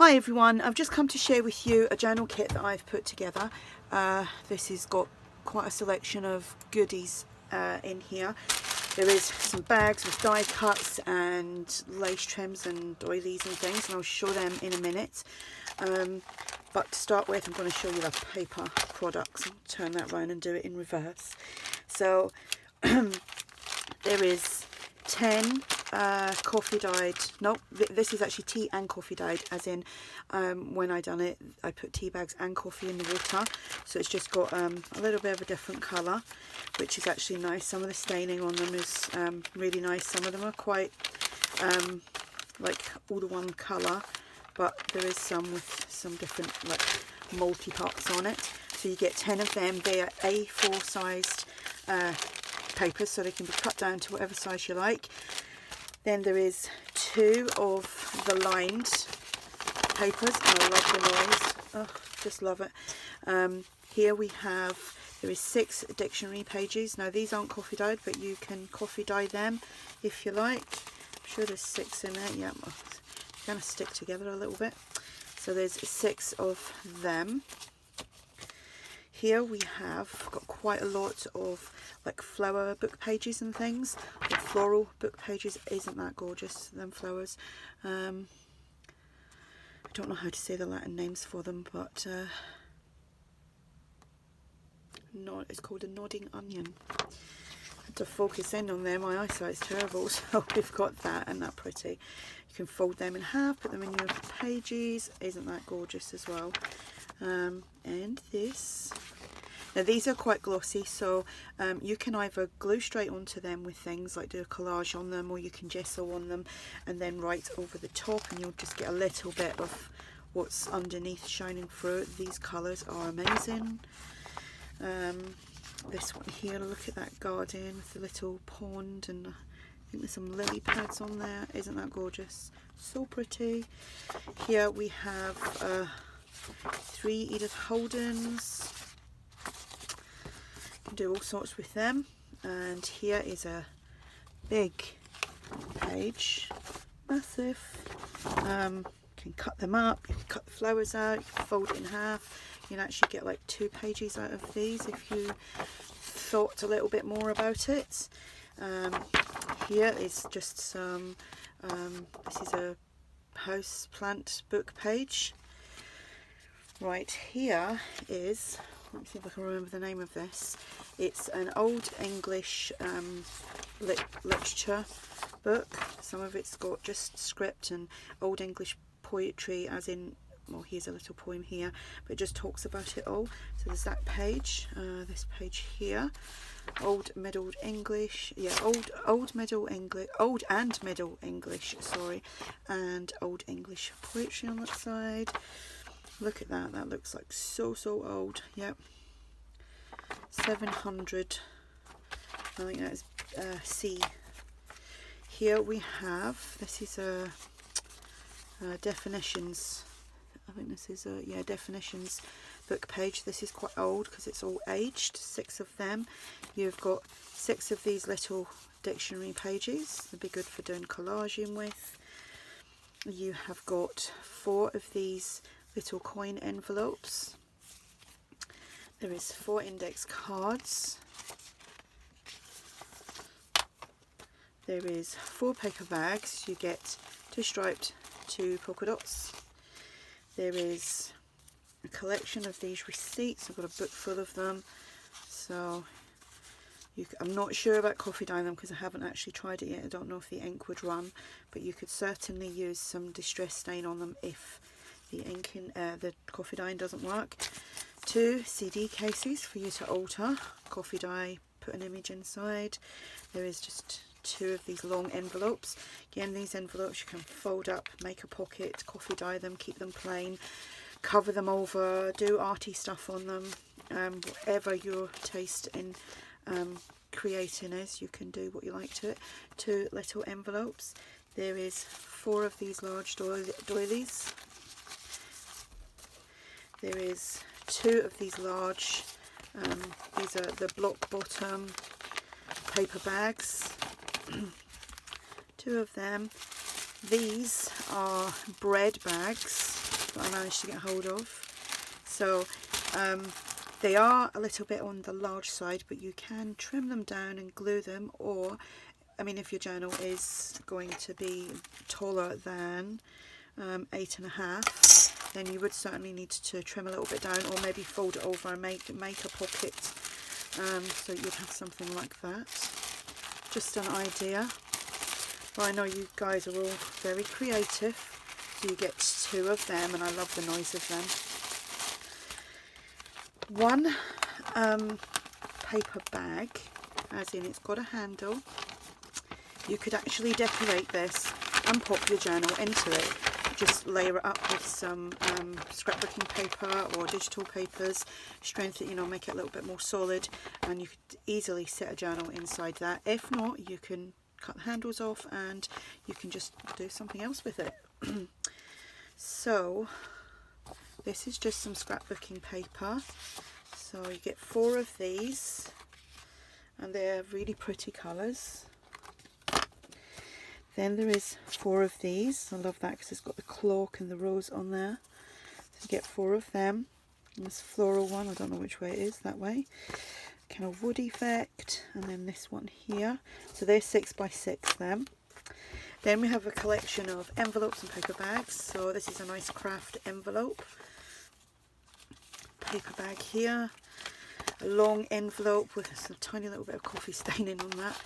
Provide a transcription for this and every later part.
Hi everyone, I've just come to share with you a journal kit that I've put together. This has got quite a selection of goodies in here. There is some bags with die cuts and lace trims and doilies and things, and I'll show them in a minute. But to start with, I'm going to show you the paper products. I'll turn that around and do it in reverse. So there is 10 coffee dyed, no, this is actually tea and coffee dyed, as in when I done it I put tea bags and coffee in the water, so it's just got a little bit of a different colour, which is actually nice. Some of the staining on them is really nice. Some of them are quite like all the one colour, but there is some with some different like multi parts on it. So you get 10 of them. They are A4 sized papers, so they can be cut down to whatever size you like. Then there is 2 of the lined papers, and I love the noise. Oh, just love it. Here we have, there is 6 dictionary pages. Now these aren't coffee dyed, but you can coffee dye them if you like. I'm sure there's 6 in there. Yeah, it's going to stick together a little bit. So there's 6 of them. Here we have got quite a lot of like flower book pages and things, or floral book pages. Isn't that gorgeous, them flowers? I don't know how to say the Latin names for them, but it's called a nodding onion. I had to focus in on there, my eyesight's terrible. So we've got that, and that pretty. You can fold them in half, put them in your pages. Isn't that gorgeous as well? And this, now these are quite glossy, so you can either glue straight onto them with things like do a collage on them, or you can gesso on them and then write over the top, and you'll just get a little bit of what's underneath shining through. These colours are amazing. This one here, look at that garden with the little pond, and I think there's some lily pads on there. Isn't that gorgeous? So pretty. Here we have 3 Edith Holdens. You can do all sorts with them. And here is a big page, massive. You can cut them up, you can cut the flowers out, you can fold it in half. You can actually get like 2 pages out of these if you thought a little bit more about it. Here is just some, this is a house plant book page. Right, here is, let me see if I can remember the name of this. It's an old English literature book. Some of it's got just script and old English poetry, as in, well, here's a little poem here, but it just talks about it all. So there's that page, this page here, Old Middle English, yeah, Old Middle English, Old and Middle English, sorry, and Old English poetry on that side. Look at that, that looks like so old. Yep, 700, I think that is C. Here we have, this is a definitions, I think this is a, yeah, definitions book page. This is quite old because it's all aged, 6 of them. You've got 6 of these little dictionary pages. They'd be good for doing collaging with. You have got 4 of these little coin envelopes. There is 4 index cards. There is 4 paper bags. You get 2 striped, 2 polka dots. There is a collection of these receipts. I've got a book full of them. So I'm not sure about coffee dyeing them because I haven't actually tried it yet. I don't know if the ink would run, but you could certainly use some distress stain on them if the ink in the coffee dyeing doesn't work. 2 CD cases for you to alter, coffee dye, put an image inside. There is just 2 of these long envelopes. Again, these envelopes you can fold up, make a pocket, coffee dye them, keep them plain, cover them over, do arty stuff on them. Whatever your taste in creating is, you can do what you like to it. 2 little envelopes. There is 4 of these large doilies. There is 2 of these large, these are the block bottom paper bags. 2 of them. These are bread bags that I managed to get hold of. So they are a little bit on the large side, but you can trim them down and glue them, or I mean, if your journal is going to be taller than 8.5, then you would certainly need to trim a little bit down, or maybe fold it over and make a pocket, so you'd have something like that. Just an idea. But I know you guys are all very creative, so you get 2 of them, and I love the noise of them. One paper bag, as in it's got a handle. You could actually decorate this and pop your journal into it. Just layer it up with some scrapbooking paper or digital papers, strengthen it, make it a little bit more solid, and you could easily set a journal inside that. If not, you can cut the handles off and you can just do something else with it. So this is just some scrapbooking paper. So you get 4 of these, and they're really pretty colours. Then there is 4 of these. I love that because it's got the clock and the rose on there. So you get 4 of them. And this floral one, I don't know which way it is, that way. Kind of wood effect. And then this one here. So they're 6 by 6 then. Then we have a collection of envelopes and paper bags. So this is a nice craft envelope. Paper bag here. A long envelope with a tiny little bit of coffee staining on that.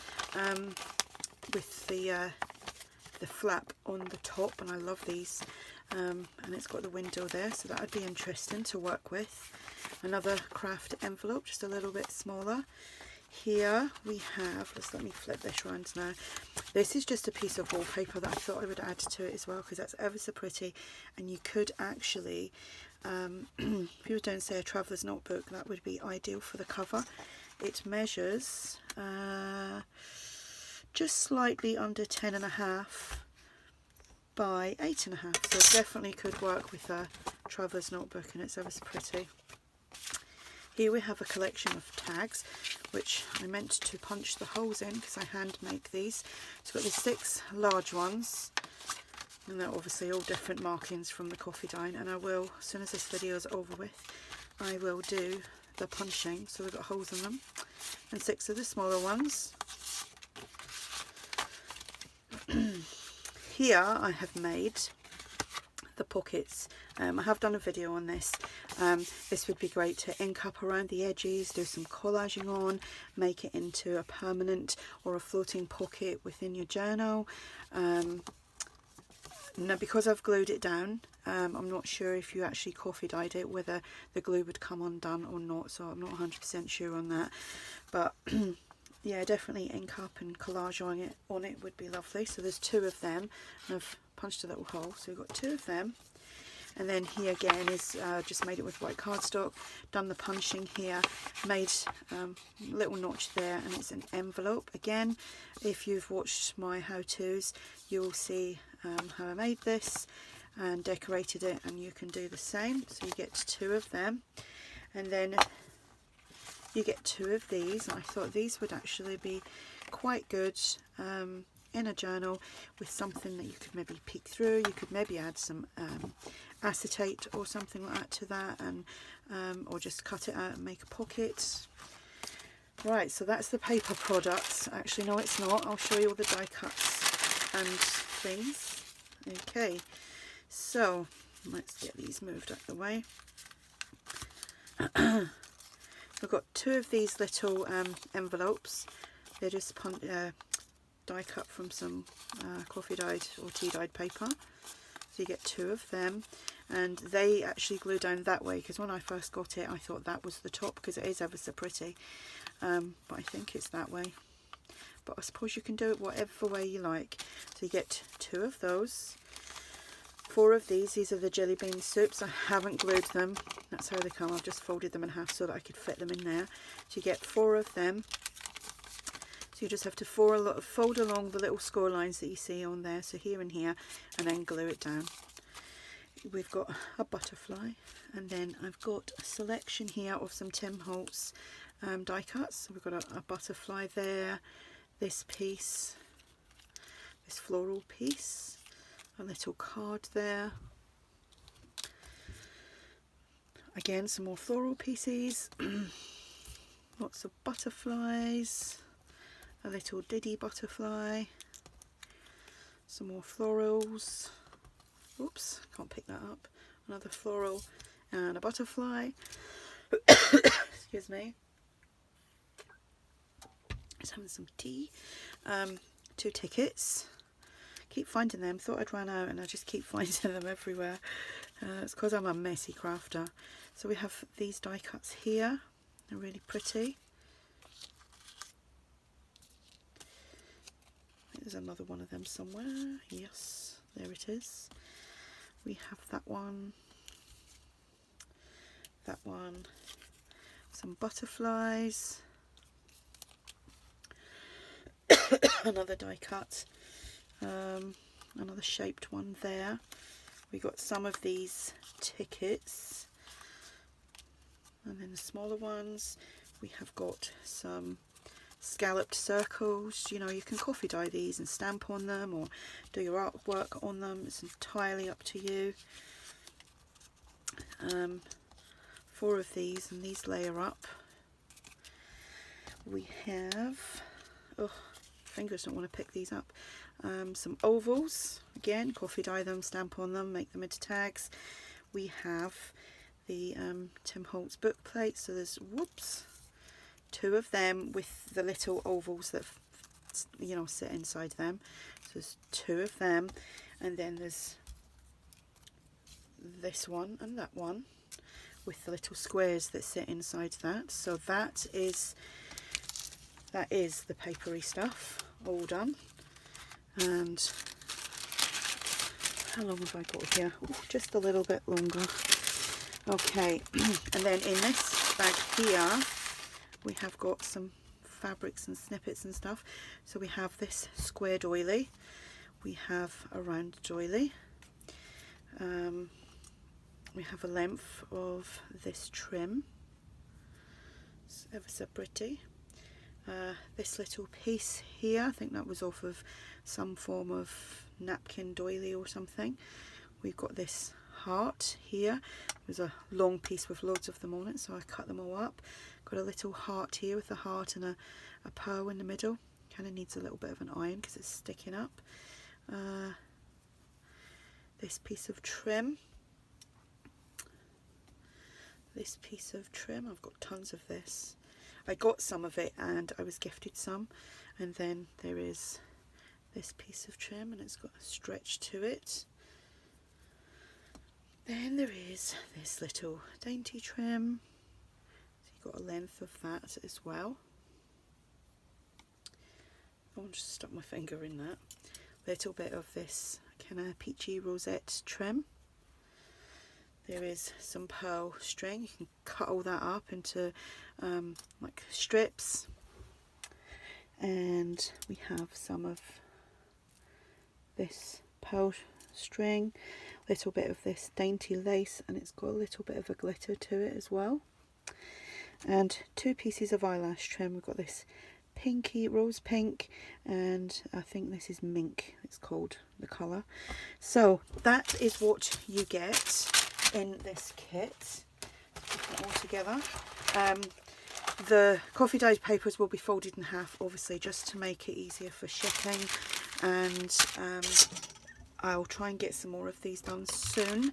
With the flap on the top, and I love these, and it's got the window there, so that would be interesting to work with. Another craft envelope, just a little bit smaller. Here we have, let me flip this around now. This is just a piece of wallpaper that I thought I would add to it as well, because that's ever so pretty, and you could actually, if you were doing, say, a traveller's notebook, that would be ideal for the cover. It measures just slightly under 10.5 by 8.5, so it definitely could work with a traveller's notebook, and it's ever so pretty. Here we have a collection of tags, which I meant to punch the holes in because I hand make these. So I've got these 6 large ones, and they're obviously all different markings from the coffee dine, and I will, as soon as this video is over with, I will do the punching. So we've got holes in them, and 6 of the smaller ones. Here I have made the pockets. I have done a video on this. This would be great to ink up around the edges, do some collaging on, make it into a permanent or a floating pocket within your journal. Now, because I've glued it down, I'm not sure if you actually coffee dyed it, whether the glue would come undone or not, so I'm not 100% sure on that. But yeah, definitely ink up and collage on it would be lovely. So there's 2 of them, and I've punched a little hole, so we've got 2 of them. And then here again is just made it with white cardstock, done the punching here, made a little notch there, and it's an envelope. Again, if you've watched my how-tos, you'll see how I made this and decorated it, and you can do the same. So you get 2 of them, and then you get 2 of these. And I thought these would actually be quite good in a journal with something that you could maybe peek through. You could maybe add some acetate or something like that to that, and or just cut it out and make a pocket. Right, so that's the paper products. Actually, no, it's not. I'll show you all the die cuts and things. Okay, so let's get these moved out the way. I've got 2 of these little envelopes. They're just die cut from some coffee dyed or tea dyed paper. So you get 2 of them, and they actually glue down that way, because when I first got it I thought that was the top, because it is ever so pretty, but I think it's that way. But I suppose you can do it whatever way you like. So you get 2 of those. 4 of these are the jelly bean soups. I haven't glued them, that's how they come. I've just folded them in half so that I could fit them in there. So you get 4 of them. So you just have to fold along the little score lines that you see on there, so here and here, and then glue it down. We've got a butterfly, and then I've got a selection here of some Tim Holtz die cuts. So we've got a butterfly there, this piece, this floral piece, a little card there. Again, some more floral pieces. Lots of butterflies, a little diddy butterfly, some more florals. Oops, can't pick that up. Another floral and a butterfly. Excuse me. Just having some tea. 2 tickets. Keep finding them. Thought I'd run out and I just keep finding them everywhere. It's because I'm a messy crafter. So we have these die cuts here. They're really pretty. There's another one of them somewhere. Yes, there it is. We have that one, some butterflies, another die cut, another shaped one there. We got some of these tickets, and then the smaller ones. We have got some scalloped circles. You know, you can coffee dye these and stamp on them or do your artwork on them. It's entirely up to you. 4 of these, and these layer up. We have, oh, fingers don't want to pick these up. Some ovals, again, coffee dye them, stamp on them, make them into tags. We have the Tim Holtz book plates, so there's, whoops, 2 of them with the little ovals that, you know, sit inside them. So there's 2 of them, and then there's this one and that one with the little squares that sit inside that. So that is the papery stuff all done. And how long have I got here? Ooh, just a little bit longer. Okay, and then in this bag here we have got some fabrics and snippets and stuff. So we have this square doily, we have a round doily, we have a length of this trim, it's ever so pretty. This little piece here, I think that was off of some form of napkin doily or something. We've got this heart here. There's a long piece with loads of them on it, so I cut them all up. Got a little heart here with a heart and a pearl in the middle. Kind of needs a little bit of an iron because it's sticking up. This piece of trim. This piece of trim, I've got tons of this. I got some of it and I was gifted some. And then there is this piece of trim and it's got a stretch to it. Then there is this little dainty trim. So you've got a length of that as well. I'll just stuck my finger in that. Little bit of this kind of peachy rosette trim. There is some pearl string. You can cut all that up into like strips. And we have some of this pearl string, little bit of this dainty lace, and it's got a little bit of a glitter to it as well. And 2 pieces of eyelash trim. We've got this pinky, rose pink, and I think this is mink, it's called, the colour. So that is what you get in this kit. Put it all together. The coffee dyed papers will be folded in half, obviously, just to make it easier for shipping, and I'll try and get some more of these done soon.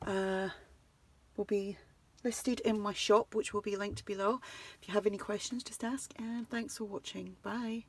Will be listed in my shop, which will be linked below. If you have any questions, just ask, and thanks for watching. Bye.